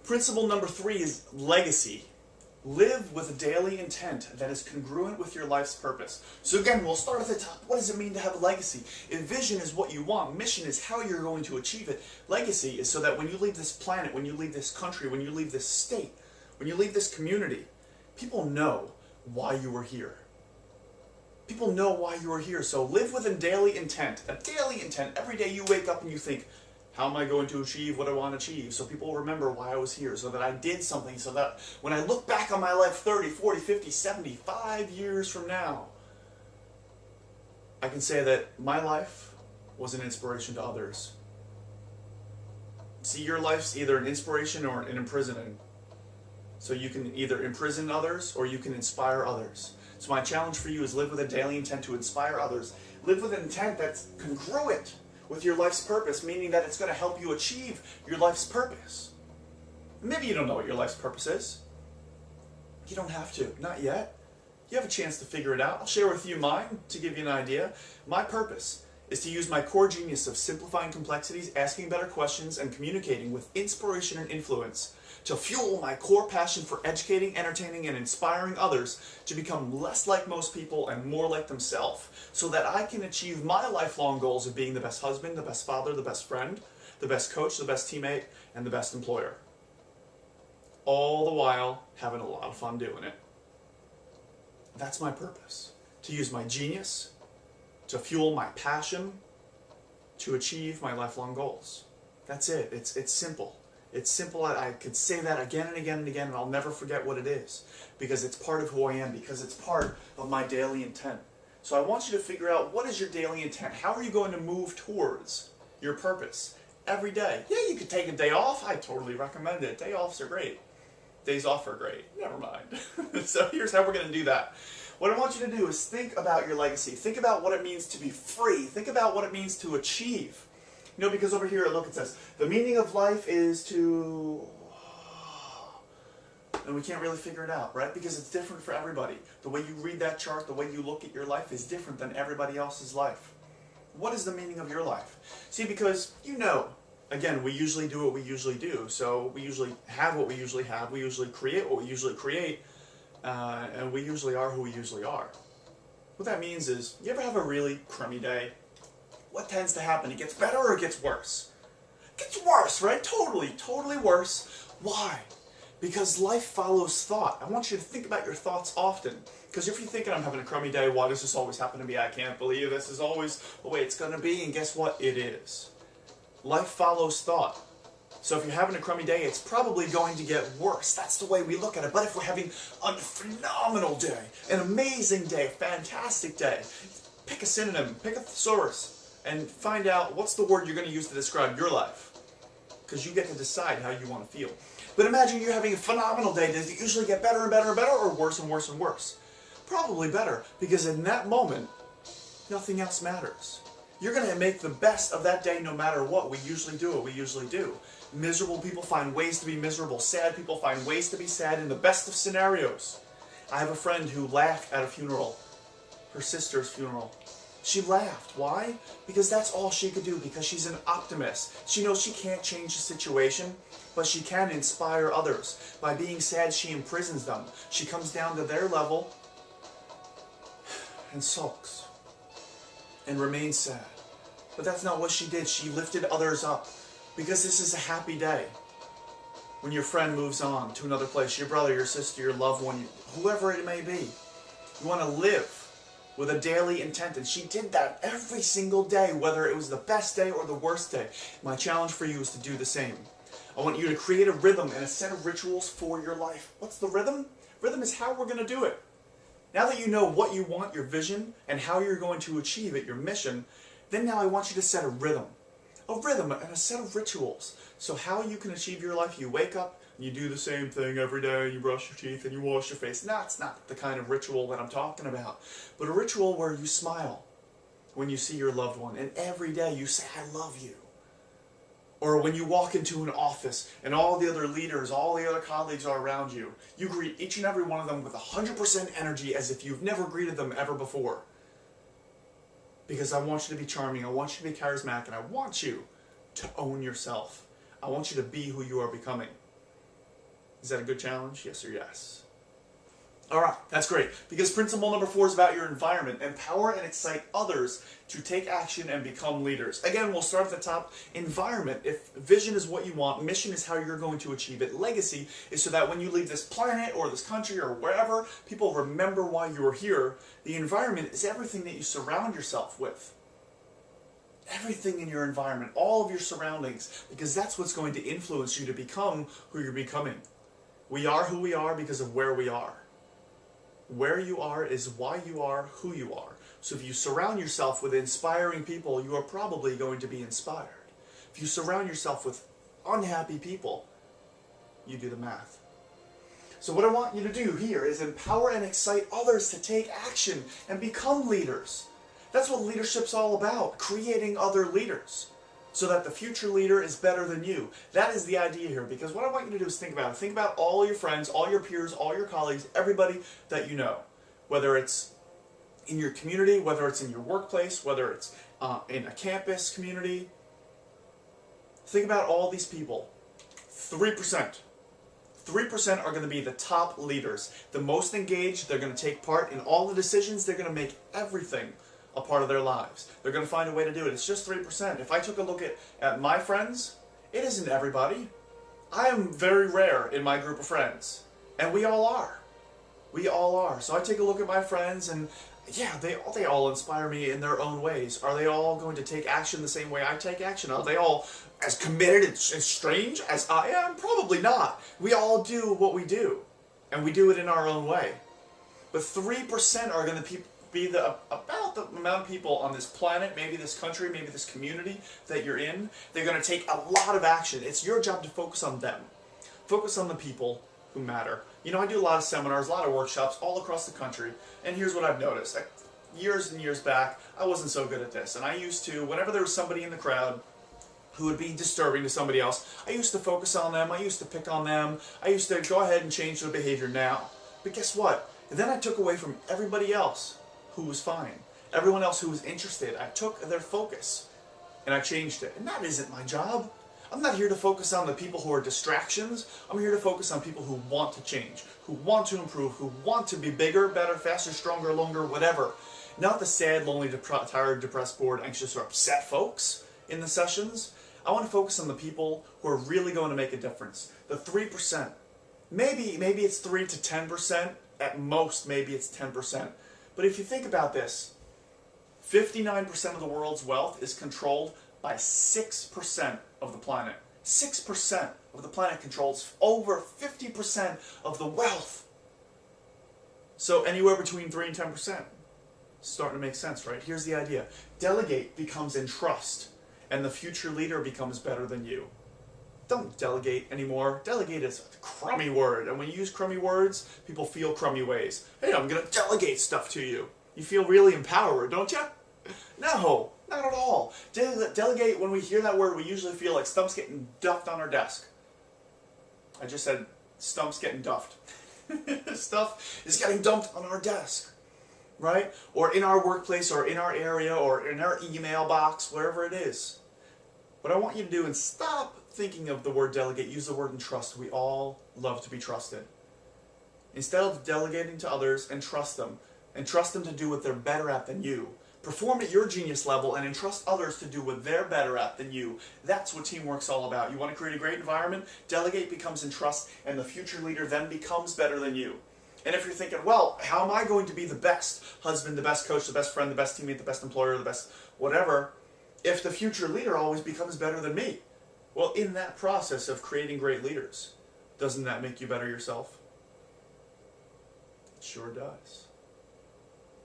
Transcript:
Principle number 3 is legacy. Live with a daily intent that is congruent with your life's purpose. So again, we'll start at the top. What does it mean to have a legacy? If vision is what you want, mission is how you're going to achieve it. Legacy is so that when you leave this planet, when you leave this country, when you leave this state, when you leave this community, people know why you were here. People know why you are here. So live with a daily intent. A daily intent. Every day you wake up and you think, how am I going to achieve what I want to achieve? So people remember why I was here, so that I did something, so that when I look back on my life 30, 40, 50, 75 years from now, I can say that my life was an inspiration to others. See, your life's either an inspiration or an imprisoning. So you can either imprison others or you can inspire others. So my challenge for you is live with a daily intent to inspire others. Live with an intent that's congruent with your life's purpose, meaning that it's going to help you achieve your life's purpose. Maybe you don't know what your life's purpose is. You don't have to, not yet. You have a chance to figure it out. I'll share with you mine to give you an idea. My purpose is to use my core genius of simplifying complexities, asking better questions, and communicating with inspiration and influence to fuel my core passion for educating, entertaining, and inspiring others to become less like most people and more like themselves, so that I can achieve my lifelong goals of being the best husband, the best father, the best friend, the best coach, the best teammate, and the best employer. All the while having a lot of fun doing it. That's my purpose. To use my genius, to fuel my passion, to achieve my lifelong goals. That's it. It's simple. It's simple. I could say that again and again and again, and I'll never forget what it is, because it's part of who I am, because it's part of my daily intent. So I want you to figure out, what is your daily intent? How are you going to move towards your purpose every day? Yeah, you could take a day off. I totally recommend it. Day offs are great. Days off are great. Never mind. So here's how we're going to do that. What I want you to do is think about your legacy. Think about what it means to be free. Think about what it means to achieve. You know, because over here, look, it says, the meaning of life is to... And we can't really figure it out, right? Because it's different for everybody. The way you read that chart, the way you look at your life is different than everybody else's life. What is the meaning of your life? See, because you know, again, we usually do what we usually do. So we usually have what we usually have. We usually create what we usually create. And we usually are who we usually are. What that means is, you ever have a really crummy day? What tends to happen? It gets better or it gets worse? It gets worse, right? Totally worse. Why? Because life follows thought. I want you to think about your thoughts often. Because if you're thinking, I'm having a crummy day, why does this always happen to me? I can't believe this is always the way it's going to be. And guess what? It is. Life follows thought. So if you're having a crummy day, it's probably going to get worse. That's the way we look at it. But if we're having a phenomenal day, an amazing day, a fantastic day, pick a synonym, pick a thesaurus, and find out what's the word you're going to use to describe your life. Because you get to decide how you want to feel. But imagine you're having a phenomenal day. Does it usually get better and better and better, or worse and worse and worse? Probably better, because in that moment, nothing else matters. You're going to make the best of that day no matter what. We usually do what we usually do. Miserable people find ways to be miserable. Sad people find ways to be sad in the best of scenarios. I have a friend who laughed at a funeral, her sister's funeral. She laughed. Why? Because that's all she could do, because she's an optimist. She knows she can't change the situation, but she can inspire others. By being sad, she imprisons them. She comes down to their level and sulks and remains sad. But that's not what she did. She lifted others up, because this is a happy day. When your friend moves on to another place, your brother, your sister, your loved one, whoever it may be, you want to live with a daily intent, and she did that every single day, whether it was the best day or the worst day. My challenge for you is to do the same. I want you to create a rhythm and a set of rituals for your life. What's the rhythm? Rhythm is how we're going to do it. Now that you know what you want, your vision, and how you're going to achieve it, your mission, then now I want you to set a rhythm and a set of rituals. So how you can achieve your life, you wake up, you do the same thing every day, you brush your teeth and you wash your face. No, it's not the kind of ritual that I'm talking about. But a ritual where you smile when you see your loved one, and every day you say, I love you. Or when you walk into an office and all the other leaders, all the other colleagues are around you, you greet each and every one of them with 100% energy as if you've never greeted them ever before. Because I want you to be charming, I want you to be charismatic, and I want you to own yourself. I want you to be who you are becoming. Is that a good challenge? Yes or yes? All right, that's great. Because principle number 4 is about your environment. Empower and excite others to take action and become leaders. Again, we'll start at the top. Environment. If vision is what you want, mission is how you're going to achieve it. Legacy is so that when you leave this planet or this country or wherever, people remember why you were here. The environment is everything that you surround yourself with. Everything in your environment, all of your surroundings, because that's what's going to influence you to become who you're becoming. We are who we are because of where we are. Where you are is why you are who you are. So if you surround yourself with inspiring people, you are probably going to be inspired. If you surround yourself with unhappy people, you do the math. So what I want you to do here is empower and excite others to take action and become leaders. That's what leadership's all about, creating other leaders so that the future leader is better than you. That is the idea here, because what I want you to do is think about all your friends, all your peers, all your colleagues, everybody that you know, whether it's in your community, whether it's in your workplace, whether it's in a campus community. Think about all these people. 3%. 3% are going to be the top leaders, the most engaged. They're going to take part in all the decisions. They're going to make everything a part of their lives. They're going to find a way to do it. It's just 3%. If I took a look at my friends, it isn't everybody. I am very rare in my group of friends. And we all are. We all are. So I take a look at my friends and yeah, they all inspire me in their own ways. Are they all going to take action the same way I take action? Are they all as committed and strange as I am? Probably not. We all do what we do. And we do it in our own way. But 3% are going to be about the amount of people on this planet, maybe this country, maybe this community that you're in. They're going to take a lot of action. It's your job to focus on them. Focus on the people who matter. You know, I do a lot of seminars, a lot of workshops all across the country, and here's what I've noticed. Years and years back, I wasn't so good at this, and I used to, whenever there was somebody in the crowd who would be disturbing to somebody else, I used to focus on them, I used to pick on them, I used to go ahead and change their behavior now. But guess what? And then I took away from everybody else who was fine. Everyone else who was interested. I took their focus and I changed it. And that isn't my job. I'm not here to focus on the people who are distractions. I'm here to focus on people who want to change, who want to improve, who want to be bigger, better, faster, stronger, longer, whatever. Not the sad, lonely, tired, depressed, bored, anxious, or upset folks in the sessions. I want to focus on the people who are really going to make a difference. The 3%. Maybe it's 3 to 10%. At most, maybe it's 10%. But if you think about this, 59% of the world's wealth is controlled by 6% of the planet. 6% of the planet controls over 50% of the wealth. So anywhere between 3 and 10%. Starting to make sense, right? Here's the idea. Delegate becomes entrust, and the future leader becomes better than you. Don't delegate anymore. Delegate is a crummy word, and when you use crummy words, people feel crummy ways. Hey, I'm going to delegate stuff to you. You feel really empowered, don't you? No, not at all. Delegate, when we hear that word, we usually feel like Stump's getting duffed on our desk. I just said Stump's getting duffed. Stuff is getting dumped on our desk, right? Or in our workplace, or in our area, or in our email box, wherever it is. What I want you to do, and stop thinking of the word delegate, use the word entrust. We all love to be trusted. Instead of delegating to others, entrust them. Entrust them to do what they're better at than you. Perform at your genius level and entrust others to do what they're better at than you. That's what teamwork's all about. You want to create a great environment? Delegate becomes entrust, and the future leader then becomes better than you. And if you're thinking, well, how am I going to be the best husband, the best coach, the best friend, the best teammate, the best employer, the best whatever, if the future leader always becomes better than me? Well, in that process of creating great leaders, doesn't that make you better yourself? It sure does.